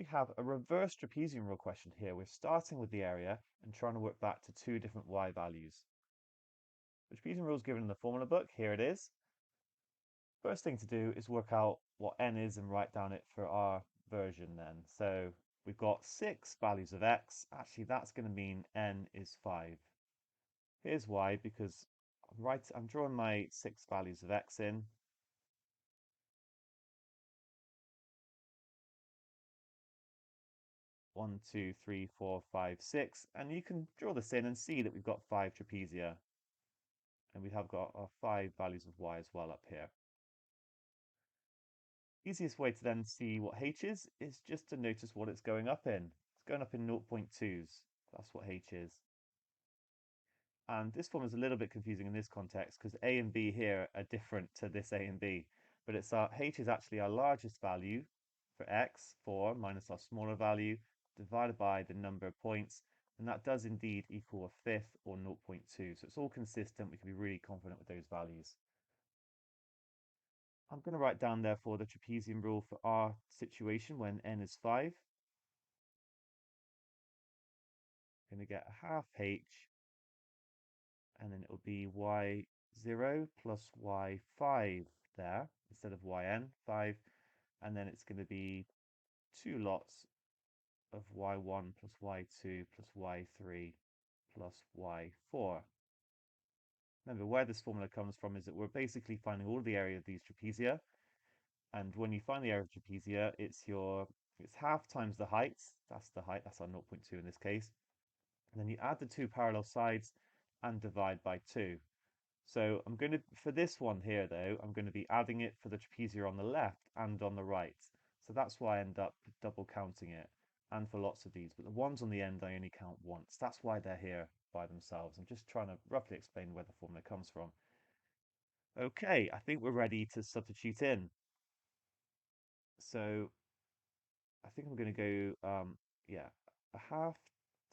We have a reverse trapezium rule question here. We're starting with the area and trying to work back to two different y values. The trapezium rule is given in the formula book. Here it is. First thing to do is work out what n is and write down it for our version then. So we've got 6 values of x. Actually, that's going to mean n is 5. Here's why, because I'm drawing my 6 values of x in. 1, 2, 3, 4, 5, 6, and you can draw this in and see that we've got 5 trapezia, and we have got our 5 values of y as well up here. Easiest way to then see what h is just to notice what it's going up in. It's going up in 0.2s. That's what h is. And this form is a little bit confusing in this context because a and b here are different to this a and b, but it's our h is actually our largest value for x, 4, minus our smaller value, divided by the number of points, and that does indeed equal a fifth or 0.2. So it's all consistent. We can be really confident with those values. I'm going to write down therefore the trapezium rule for our situation when n is 5. I'm going to get a half h, and then it will be y0 plus y5 there instead of yn, 5, and then it's going to be 2 lots of y1 plus y2 plus y3 plus y4. Remember, where this formula comes from is that we're basically finding all the area of these trapezia, and when you find the area of trapezia, it's half times the height. That's the height. That's our 0.2 in this case. And then you add the two parallel sides and divide by 2. So I'm going to, for this one here though, I'm going to be adding it for the trapezia on the left and on the right. So that's why I end up double counting it, and for lots of these. But the ones on the end I only count once. That's why they're here by themselves. I'm just trying to roughly explain where the formula comes from. Okay, I think we're ready to substitute in. So I think I'm going to go, yeah, a half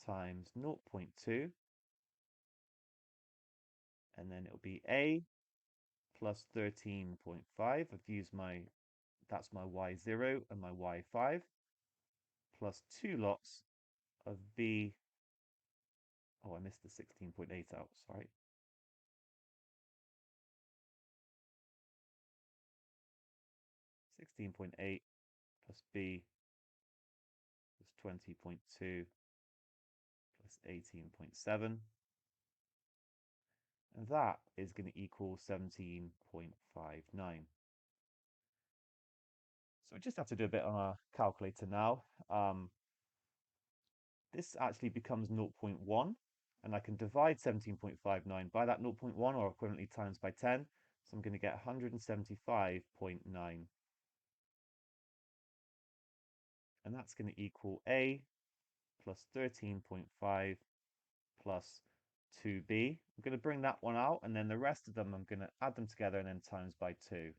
times 0.2, and then it'll be a plus 13.5. I've used that's my y0 and my y5, plus 2 lots of b. Oh, I missed the 16.8 out, sorry. 16.8 plus b plus 20.2 plus 18.7. And that is going to equal 17.59. So we just have to do a bit on our calculator now. This actually becomes 0.1, and I can divide 17.59 by that 0.1, or equivalently times by 10. So I'm going to get 175.9. And that's going to equal a plus 13.5 plus 2b. I'm going to bring that one out, and then the rest of them, I'm going to add them together and then times by 2.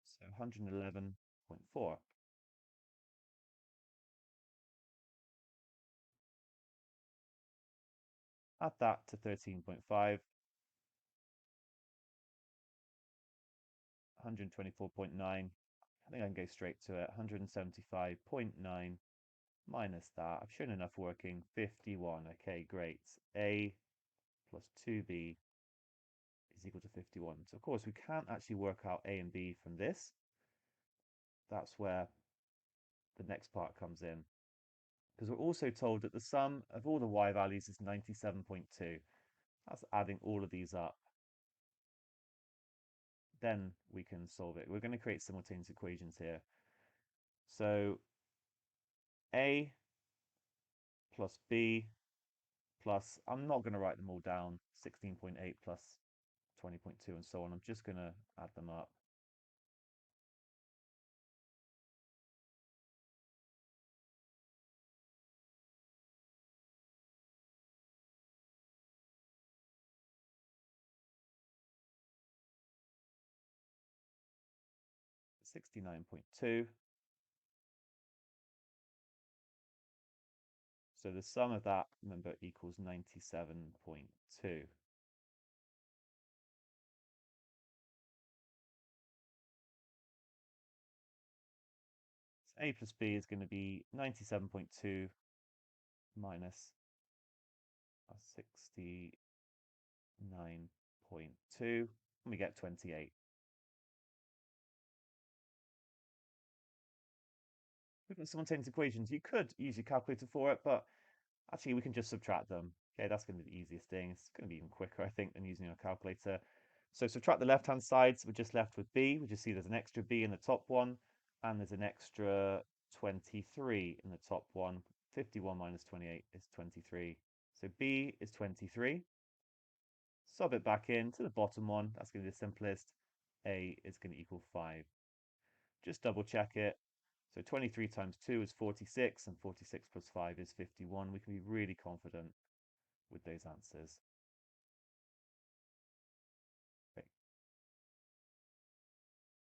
So 111.4. Add that to 13.5, 124.9. I think I can go straight to it. 175.9 minus that. I've shown enough working. 51. Okay, great. A plus 2b is equal to 51. So of course we can't actually work out a and b from this. That's where the next part comes in. Because we're also told that the sum of all the y values is 97.2. That's adding all of these up. Then we can solve it. We're going to create simultaneous equations here. So a plus b plus, I'm not going to write them all down, 16.8 plus 20.2 and so on. I'm just going to add them up. .2 So the sum of that, remember, equals 97.2. So A plus B is going to be 97.2 minus 69.2, and we get 28. We've got simultaneous equations. You could use your calculator for it, but actually we can just subtract them. Okay, that's going to be the easiest thing. It's going to be even quicker, I think, than using your calculator. So subtract the left-hand side, so we're just left with B. We just see there's an extra B in the top one, and there's an extra 23 in the top one. 51 minus 28 is 23. So B is 23. Sub it back in to the bottom one. That's going to be the simplest. A is going to equal 5. Just double check it. So 23 times 2 is 46, and 46 plus 5 is 51. We can be really confident with those answers.